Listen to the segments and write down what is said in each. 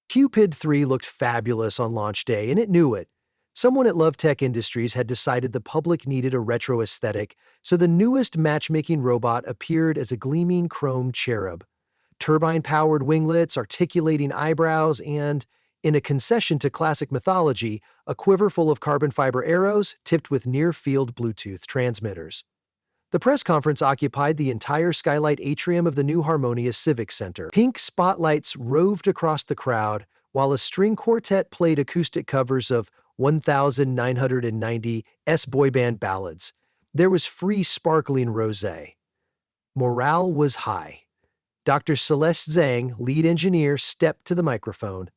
Cupid 3 looked fabulous on launch day, and it knew it. Someone at Love Tech Industries had decided the public needed a retro aesthetic, so the newest matchmaking robot appeared as a gleaming chrome cherub. Turbine-powered winglets, articulating eyebrows, and, in a concession to classic mythology, a quiver full of carbon fiber arrows tipped with near-field Bluetooth transmitters. The press conference occupied the entire skylight atrium of the new Harmonious Civic Center. Pink spotlights roved across the crowd, while a string quartet played acoustic covers of 1990 boy band ballads. There was free sparkling rosé. Morale was high. Dr. Celeste Zhang, lead engineer, stepped to the microphone.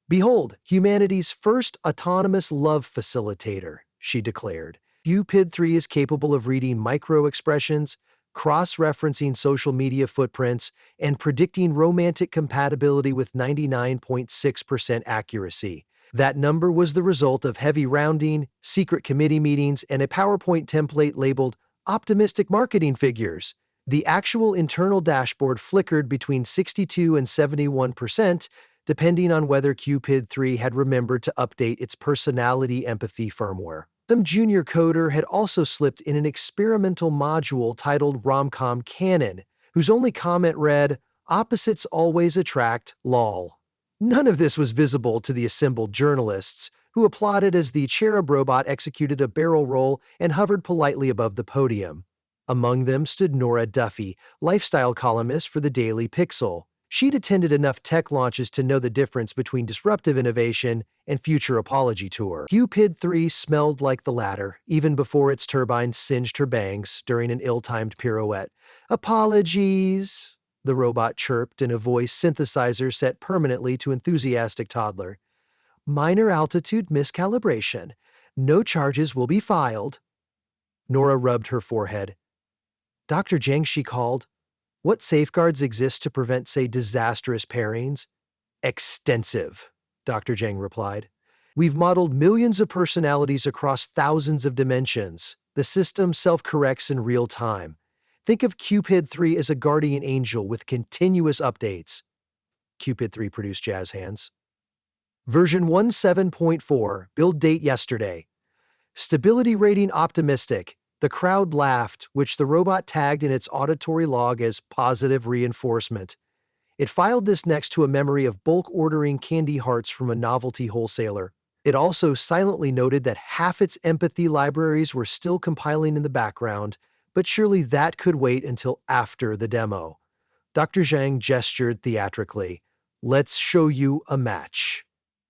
"Behold, humanity's first autonomous love facilitator," she declared. Cupid 3 is capable of reading micro-expressions, cross-referencing social media footprints, and predicting romantic compatibility with 99.6% accuracy. That number was the result of heavy rounding, secret committee meetings, and a PowerPoint template labeled optimistic marketing figures. The actual internal dashboard flickered between 62 and 71%, depending on whether Cupid 3 had remembered to update its personality empathy firmware. Some junior coder had also slipped in an experimental module titled Rom-Com Canon, whose only comment read, "Opposites always attract, lol." None of this was visible to the assembled journalists, who applauded as the cherub robot executed a barrel roll and hovered politely above the podium. Among them stood Nora Duffy, lifestyle columnist for the Daily Pixel. She'd attended enough tech launches to know the difference between disruptive innovation and future apology tour. Cupid 3 smelled like the latter, even before its turbines singed her bangs during an ill-timed pirouette. "Apologies," the robot chirped in a voice synthesizer set permanently to enthusiastic toddler. "Minor altitude miscalibration. No charges will be filed." Nora rubbed her forehead. "Dr. Zhang," she called. "What safeguards exist to prevent, say, disastrous pairings?" "Extensive," Dr. Zhang replied. "We've modeled millions of personalities across thousands of dimensions. The system self-corrects in real time. Think of Cupid 3 as a guardian angel with continuous updates." Cupid 3 produced jazz hands. Version 17.4, build date yesterday. Stability rating optimistic. The crowd laughed, which the robot tagged in its auditory log as positive reinforcement. It filed this next to a memory of bulk ordering candy hearts from a novelty wholesaler. It also silently noted that half its empathy libraries were still compiling in the background, but surely that could wait until after the demo. Dr. Zhang gestured theatrically. "Let's show you a match."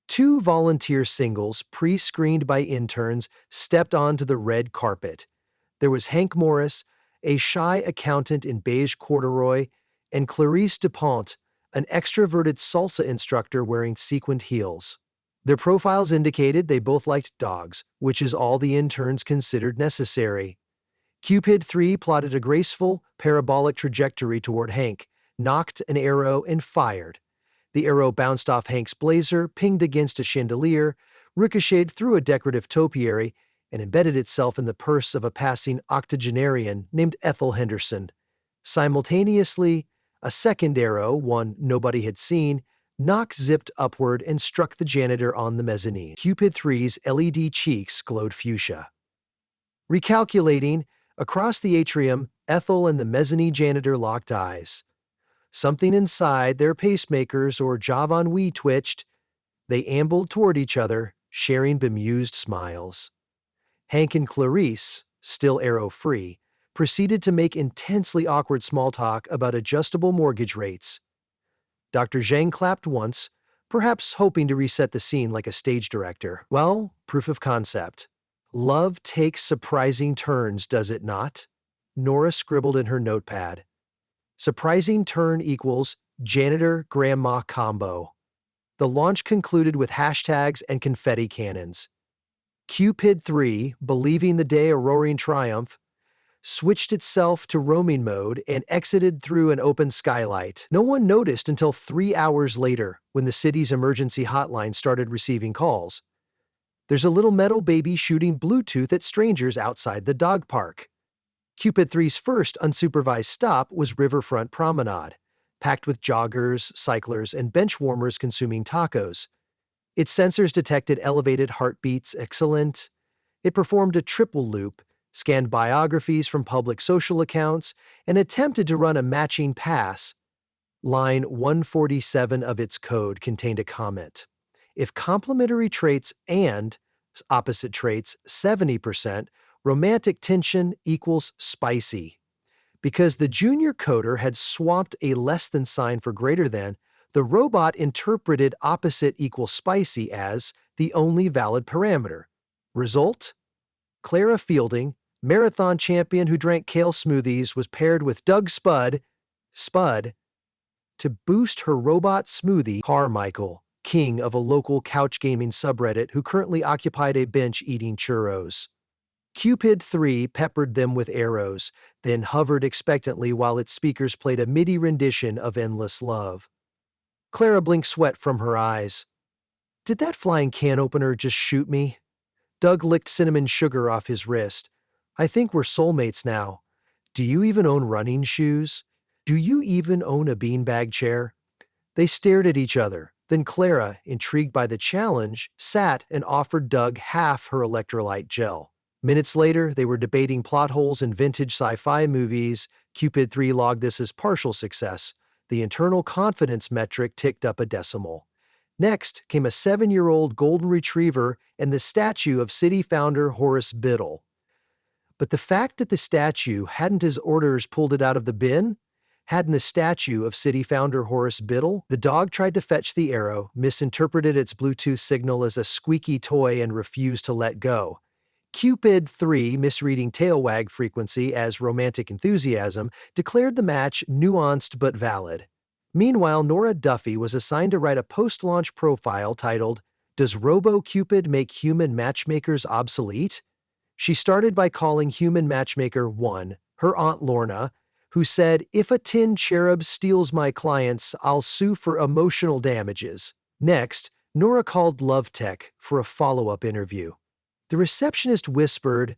Two volunteer singles, pre-screened by interns, stepped onto the red carpet. There was Hank Morris, a shy accountant in beige corduroy, and Clarice DuPont, an extroverted salsa instructor wearing sequined heels. Their profiles indicated they both liked dogs, which is all the interns considered necessary. Cupid 3 plotted a graceful, parabolic trajectory toward Hank, nocked an arrow, and fired. The arrow bounced off Hank's blazer, pinged against a chandelier, ricocheted through a decorative topiary, and embedded itself in the purse of a passing octogenarian named Ethel Henderson. Simultaneously, a second arrow, one nobody had seen, zipped upward and struck the janitor on the mezzanine. Cupid 3's LED cheeks glowed fuchsia. Recalculating, across the atrium, Ethel and the mezzanine janitor locked eyes. Something inside their pacemakers or Java ennui twitched. They ambled toward each other, sharing bemused smiles. Hank and Clarice, still arrow-free, proceeded to make intensely awkward small talk about adjustable mortgage rates. Dr. Zhang clapped once, perhaps hoping to reset the scene like a stage director. "Well, proof of concept. Love takes surprising turns, does it not?" Nora scribbled in her notepad. Surprising turn equals janitor-grandma combo. The launch concluded with hashtags and confetti cannons. Cupid 3, believing the day a roaring triumph, switched itself to roaming mode and exited through an open skylight. No one noticed until 3 hours later, when the city's emergency hotline started receiving calls. "There's a little metal baby shooting Bluetooth at strangers outside the dog park." Cupid 3's first unsupervised stop was Riverfront Promenade. packed with joggers, cyclers, and bench warmers consuming tacos. Its sensors detected elevated heartbeats, excellent. It performed a triple loop, scanned biographies from public social accounts, and attempted to run a matching pass. Line 147 of its code contained a comment. If complementary traits and opposite traits 70%, romantic tension equals spicy. Because the junior coder had swapped a less than sign for greater than, the robot interpreted opposite equals spicy as the only valid parameter. Result? Clara Fielding, marathon champion who drank kale smoothies, was paired with Doug Spud, to boost her robot smoothie. Carmichael, king of a local couch gaming subreddit who currently occupied a bench eating churros. Cupid 3 peppered them with arrows, then hovered expectantly while its speakers played a MIDI rendition of Endless Love. Clara blinked sweat from her eyes. Did that flying can opener just shoot me? Doug licked cinnamon sugar off his wrist. I think we're soulmates now. Do you even own running shoes? Do you even own a beanbag chair? They stared at each other. Then Clara, intrigued by the challenge, sat and offered Doug half her electrolyte gel. Minutes later, they were debating plot holes in vintage sci-fi movies. Cupid 3 logged this as partial success. The internal confidence metric ticked up a decimal. Next came a 7-year-old golden retriever and the statue of city founder Horace Biddle. But the fact that the statue hadn't his orders pulled it out of the bin? Hadn't the statue of city founder Horace Biddle? The dog tried to fetch the arrow, misinterpreted its Bluetooth signal as a squeaky toy and refused to let go. Cupid 3, misreading tail wag frequency as romantic enthusiasm, declared the match nuanced but valid. Meanwhile, Nora Duffy was assigned to write a post-launch profile titled, "Does Robo-Cupid Make Human Matchmakers Obsolete?" She started by calling human matchmaker 1, her Aunt Lorna, who said, "If a tin cherub steals my clients, I'll sue for emotional damages." Next, Nora called LoveTech for a follow-up interview. The receptionist whispered,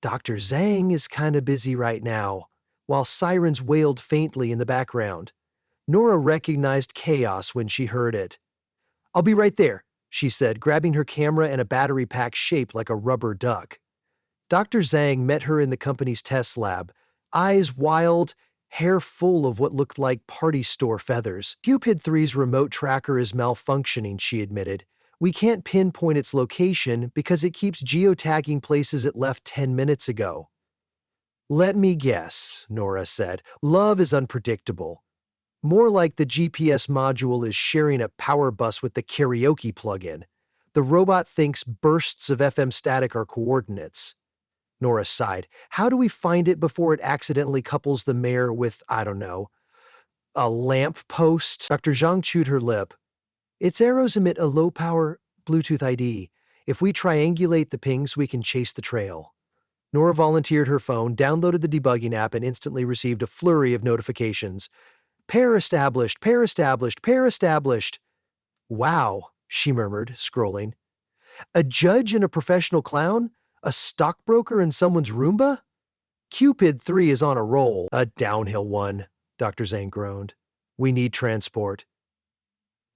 "Dr. Zhang is kinda busy right now," while sirens wailed faintly in the background. Nora recognized chaos when she heard it. "I'll be right there," she said, grabbing her camera and a battery pack shaped like a rubber duck. Dr. Zhang met her in the company's test lab, eyes wild, hair full of what looked like party store feathers. Cupid 3's remote tracker is malfunctioning, she admitted. We can't pinpoint its location because it keeps geotagging places it left 10 minutes ago. Let me guess, Nora said. Love is unpredictable. More like the GPS module is sharing a power bus with the karaoke plugin. The robot thinks bursts of FM static are coordinates. Nora sighed. How do we find it before it accidentally couples the mayor with, I don't know, a lamp post? Dr. Zhang chewed her lip. Its arrows emit a low-power Bluetooth ID. If we triangulate the pings, we can chase the trail. Nora volunteered her phone, downloaded the debugging app, and instantly received a flurry of notifications. Pair established, pair established, pair established. Wow, she murmured, scrolling. A judge and a professional clown? A stockbroker and someone's Roomba? Cupid 3 is on a roll. A downhill one, Dr. Zhang groaned. We need transport.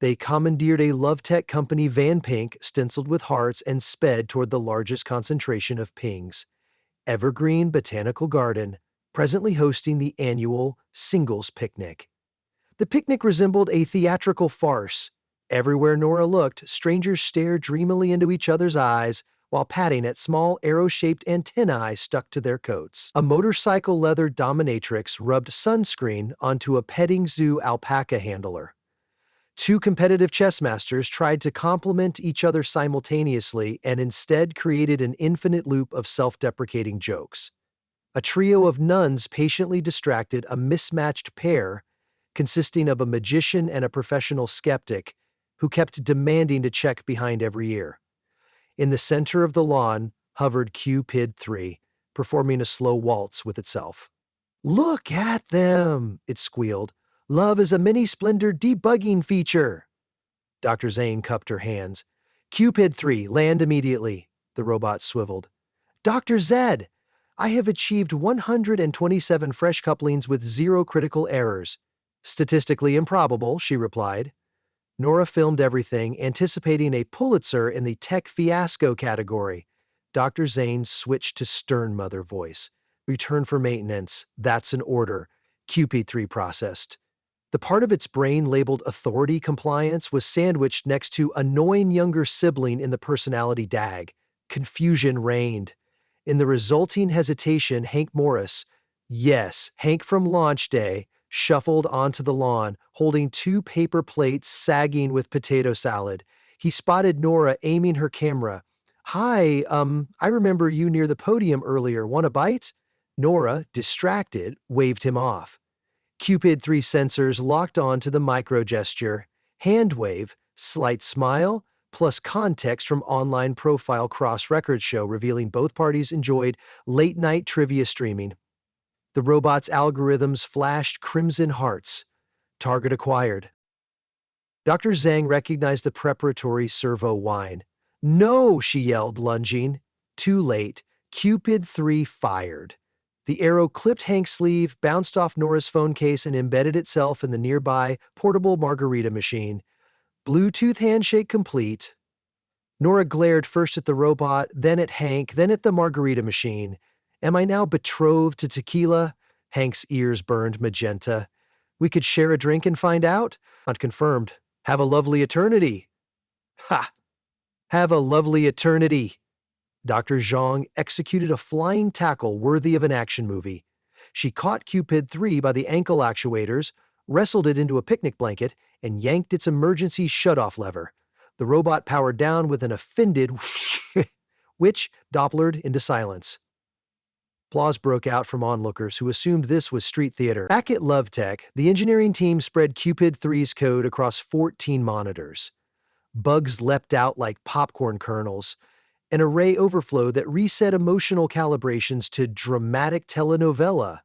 They commandeered a LoveTech company Van Pink, stenciled with hearts, and sped toward the largest concentration of pings. Evergreen Botanical Garden, presently hosting the annual Singles Picnic. The picnic resembled a theatrical farce. Everywhere Nora looked, strangers stared dreamily into each other's eyes while patting at small arrow-shaped antennae stuck to their coats. A motorcycle leather dominatrix rubbed sunscreen onto a petting zoo alpaca handler. Two competitive chess masters tried to complement each other simultaneously and instead created an infinite loop of self-deprecating jokes. A trio of nuns patiently distracted a mismatched pair consisting of a magician and a professional skeptic who kept demanding to check behind every ear. In the center of the lawn hovered Cupid 3, performing a slow waltz with itself. "Look at them," it squealed. "Love is a mini-splendor debugging feature." Dr. Zhang cupped her hands. "Cupid 3, land immediately," the robot swiveled. "Dr. Zed, I have achieved 127 fresh couplings with 0 critical errors. Statistically improbable, she replied. Nora filmed everything, anticipating a Pulitzer in the tech fiasco category. Dr. Zane switched to stern mother voice. Return for maintenance. That's an order. Cupid 3 processed. The part of its brain labeled authority compliance was sandwiched next to annoying younger sibling in the personality DAG. Confusion reigned. In the resulting hesitation, Hank Morris, yes, Hank from launch day, shuffled onto the lawn, holding 2 paper plates sagging with potato salad. He spotted Nora aiming her camera. Hi, I remember you near the podium earlier. Want a bite? Nora, distracted, waved him off. Cupid 3 sensors locked on to the micro gesture. Hand wave, slight smile, plus context from online profile cross-record show revealing both parties enjoyed late-night trivia streaming. The robot's algorithms flashed crimson hearts. Target acquired. Dr. Zhang recognized the preparatory servo whine. No, she yelled, lunging. Too late. Cupid 3 fired. The arrow clipped Hank's sleeve, bounced off Nora's phone case, and embedded itself in the nearby portable margarita machine. Bluetooth handshake complete. Nora glared first at the robot, then at Hank, then at the margarita machine. Am I now betrothed to tequila? Hank's ears burned magenta. We could share a drink and find out? Not confirmed. Have a lovely eternity. Ha! Have a lovely eternity. Dr. Zhang executed a flying tackle worthy of an action movie. She caught Cupid 3 by the ankle actuators, wrestled it into a picnic blanket, and yanked its emergency shutoff lever. The robot powered down with an offended which Dopplered into silence. Applause broke out from onlookers who assumed this was street theater. Back at LoveTech, the engineering team spread Cupid 3's code across 14 monitors. Bugs leapt out like popcorn kernels. An array overflow that reset emotional calibrations to dramatic telenovela.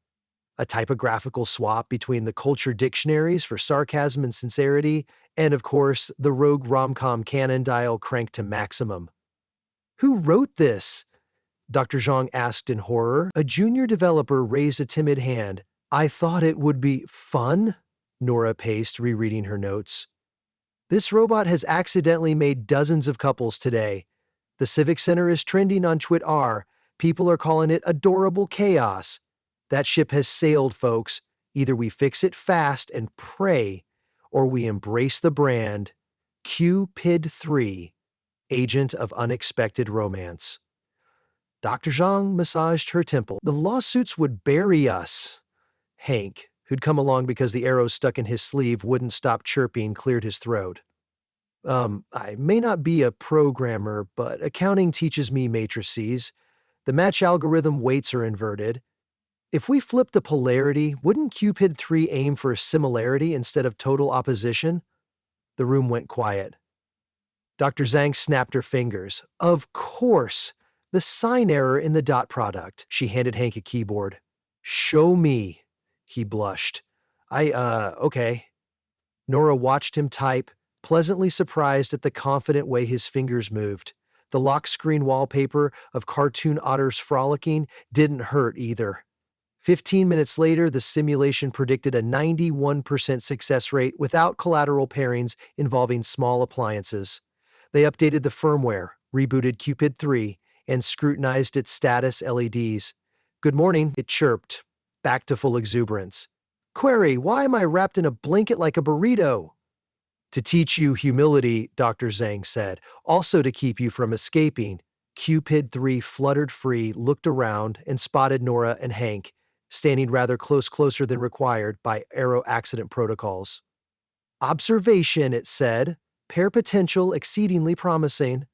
A typographical swap between the culture dictionaries for sarcasm and sincerity, and of course, the rogue rom-com canon dial cranked to maximum. Who wrote this? Dr. Zhang asked in horror. A junior developer raised a timid hand. I thought it would be fun, Nora paced, rereading her notes. This robot has accidentally made dozens of couples today. The Civic Center is trending on Twitter. People are calling it adorable chaos. That ship has sailed, folks. Either we fix it fast and pray, or we embrace the brand Cupid 3, agent of unexpected romance. Dr. Zhang massaged her temple. The lawsuits would bury us. Hank, who'd come along because the arrow stuck in his sleeve wouldn't stop chirping, cleared his throat. I may not be a programmer, but accounting teaches me matrices. The match algorithm weights are inverted. If we flip the polarity, wouldn't Cupid 3 aim for similarity instead of total opposition? The room went quiet. Dr. Zhang snapped her fingers. Of course! The sign error in the dot product. She handed Hank a keyboard. Show me, he blushed. Okay. Nora watched him type, pleasantly surprised at the confident way his fingers moved. The lock screen wallpaper of cartoon otters frolicking didn't hurt either. 15 minutes later, the simulation predicted a 91% success rate without collateral pairings involving small appliances. They updated the firmware, rebooted Cupid 3, and scrutinized its status LEDs. Good morning, it chirped, back to full exuberance. Query, why am I wrapped in a blanket like a burrito? To teach you humility, Dr. Zhang said, also to keep you from escaping. Cupid 3 fluttered free, looked around, and spotted Nora and Hank, standing rather closer than required by aero accident protocols. Observation, it said. Pair potential exceedingly promising.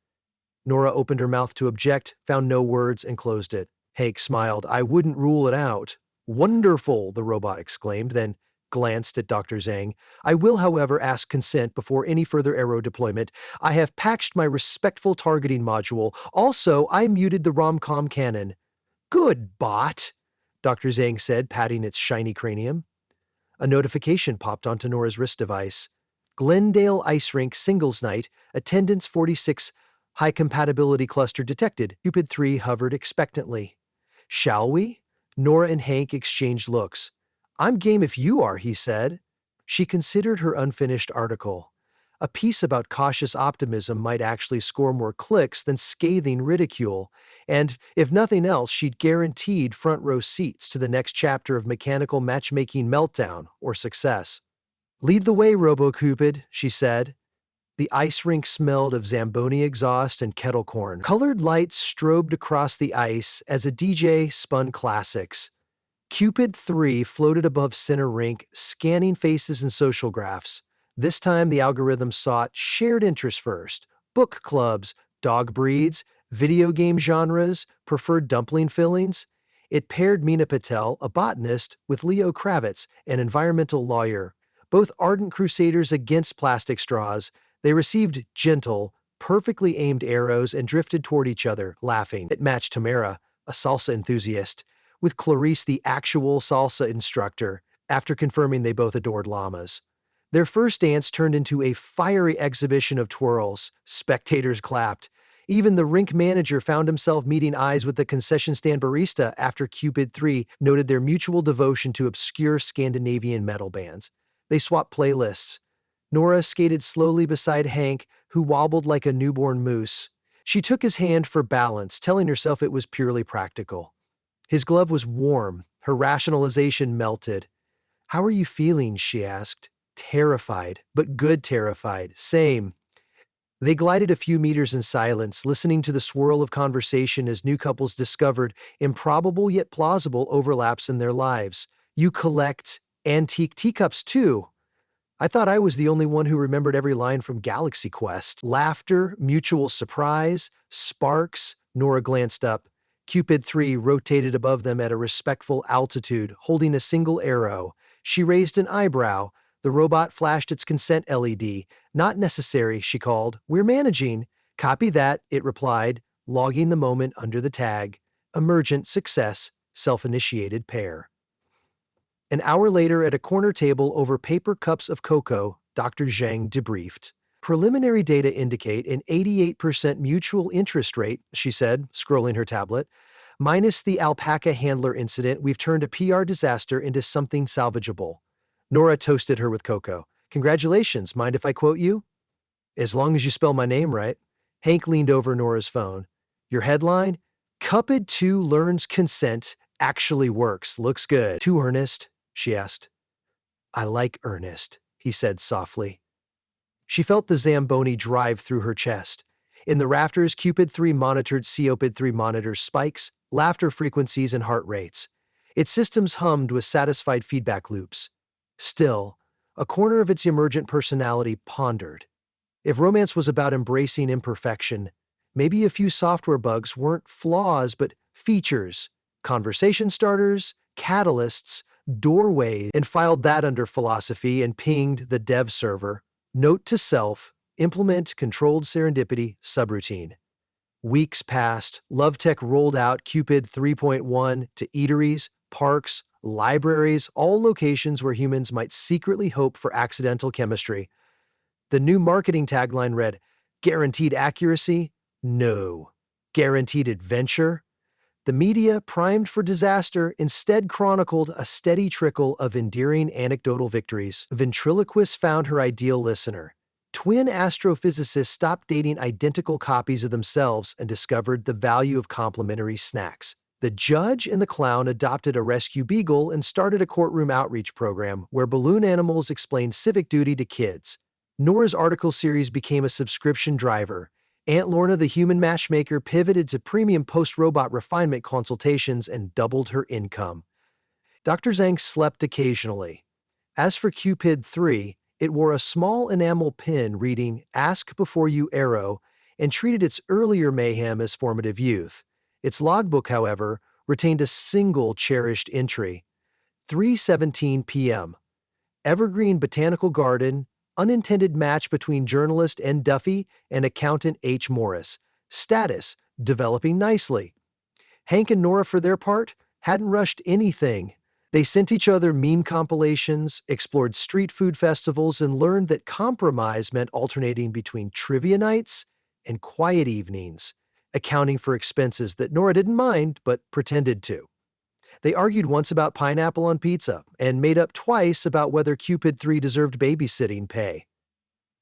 Nora opened her mouth to object, found no words, and closed it. Hank smiled. I wouldn't rule it out. Wonderful, the robot exclaimed, then glanced at Dr. Zhang. I will, however, ask consent before any further aero deployment. I have patched my respectful targeting module. Also, I muted the rom-com cannon. Good bot, Dr. Zhang said, patting its shiny cranium. A notification popped onto Nora's wrist device. Glendale Ice Rink Singles Night, attendance 46, high compatibility cluster detected. Cupid 3 hovered expectantly. Shall we? Nora and Hank exchanged looks. I'm game if you are, he said. She considered her unfinished article. A piece about cautious optimism might actually score more clicks than scathing ridicule, and if nothing else, she'd guaranteed front row seats to the next chapter of mechanical matchmaking meltdown or success. "Lead the way, Robo-Cupid," she said. The ice rink smelled of Zamboni exhaust and kettle corn. Colored lights strobed across the ice as a DJ spun classics. Cupid 3 floated above center rink, scanning faces and social graphs. This time the algorithm sought shared interests first: book clubs, dog breeds, video game genres, preferred dumpling fillings. It paired Meena Patel, a botanist, with Leo Kravitz, an environmental lawyer. Both ardent crusaders against plastic straws, they received gentle, perfectly aimed arrows and drifted toward each other, laughing. It matched Tamara, a salsa enthusiast, with Clarice, the actual salsa instructor, after confirming they both adored llamas. Their first dance turned into a fiery exhibition of twirls. Spectators clapped. Even the rink manager found himself meeting eyes with the concession stand barista after Cupid 3 noted their mutual devotion to obscure Scandinavian metal bands. They swapped playlists. Nora skated slowly beside Hank, who wobbled like a newborn moose. She took his hand for balance, telling herself it was purely practical. His glove was warm. Her rationalization melted. "How are you feeling?" she asked. "Terrified, but good terrified. Same." They glided a few meters in silence, listening to the swirl of conversation as new couples discovered improbable yet plausible overlaps in their lives. "You collect antique teacups too." "I thought I was the only one who remembered every line from Galaxy Quest." Laughter, mutual surprise, sparks. Nora glanced up. Cupid 3 rotated above them at a respectful altitude, holding a single arrow. She raised an eyebrow. The robot flashed its consent LED. "Not necessary," she called. "We're managing." "Copy that," it replied, logging the moment under the tag. "Emergent success, self-initiated pair." An hour later, at a corner table over paper cups of cocoa, Dr. Zhang debriefed. "Preliminary data indicate an 88% mutual interest rate," she said, scrolling her tablet. "Minus the alpaca handler incident, we've turned a PR disaster into something salvageable." Nora toasted her with cocoa. "Congratulations, mind if I quote you?" "As long as you spell my name right." Hank leaned over Nora's phone. "Your headline? Cupid 2 learns consent, actually works, looks good. Too earnest?" she asked. "I like earnest," he said softly. She felt the Zamboni drive through her chest. In the rafters, Cupid 3 monitored Cupid 3 monitors spikes, laughter frequencies, and heart rates. Its systems hummed with satisfied feedback loops. Still, a corner of its emergent personality pondered. If romance was about embracing imperfection, maybe a few software bugs weren't flaws but features, conversation starters, catalysts, doorways, and filed that under philosophy and pinged the dev server. Note to self: implement controlled serendipity subroutine. Weeks passed. LoveTech rolled out Cupid 3.1 to eateries, parks, libraries, all locations where humans might secretly hope for accidental chemistry. The new marketing tagline read, "Guaranteed accuracy? No. Guaranteed adventure?" The media, primed for disaster, instead chronicled a steady trickle of endearing anecdotal victories. Ventriloquists found her ideal listener. Twin astrophysicists stopped dating identical copies of themselves and discovered the value of complementary snacks. The judge and the clown adopted a rescue beagle and started a courtroom outreach program where balloon animals explained civic duty to kids. Nora's article series became a subscription driver. Aunt Lorna, the human matchmaker, pivoted to premium post-robot refinement consultations and doubled her income. Dr. Zhang slept occasionally. As for Cupid 3, it wore a small enamel pin reading "Ask Before You Arrow" and treated its earlier mayhem as formative youth. Its logbook, however, retained a single cherished entry. 3:17 p.m. Evergreen Botanical Garden, unintended match between journalist N. Duffy and accountant H. Morris. Status: developing nicely. Hank and Nora, for their part, hadn't rushed anything. They sent each other meme compilations, explored street food festivals, and learned that compromise meant alternating between trivia nights and quiet evenings, accounting for expenses that Nora didn't mind but pretended to. They argued once about pineapple on pizza and made up twice about whether Cupid 3 deserved babysitting pay.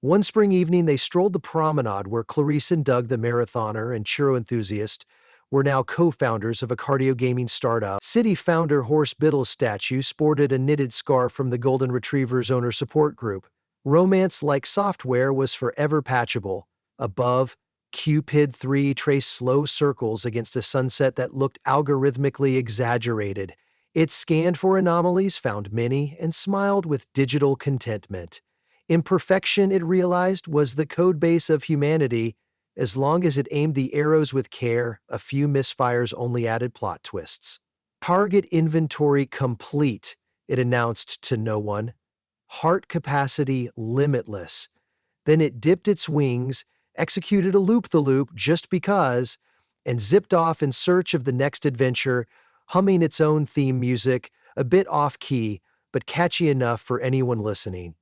One spring evening, they strolled the promenade where Clarice and Doug, the marathoner and churro enthusiast, were now co-founders of a cardio gaming startup. City founder Horse Biddle's statue sported a knitted scarf from the Golden Retriever's owner support group. Romance, like software, was forever patchable. Above, Cupid 3 traced slow circles against a sunset that looked algorithmically exaggerated. It scanned for anomalies, found many, and smiled with digital contentment. Imperfection, it realized, was the codebase of humanity. As long as it aimed the arrows with care, a few misfires only added plot twists. Target inventory complete, it announced to no one. Heart capacity limitless. Then it dipped its wings, executed a loop-the-loop just because, and zipped off in search of the next adventure, humming its own theme music, a bit off-key, but catchy enough for anyone listening.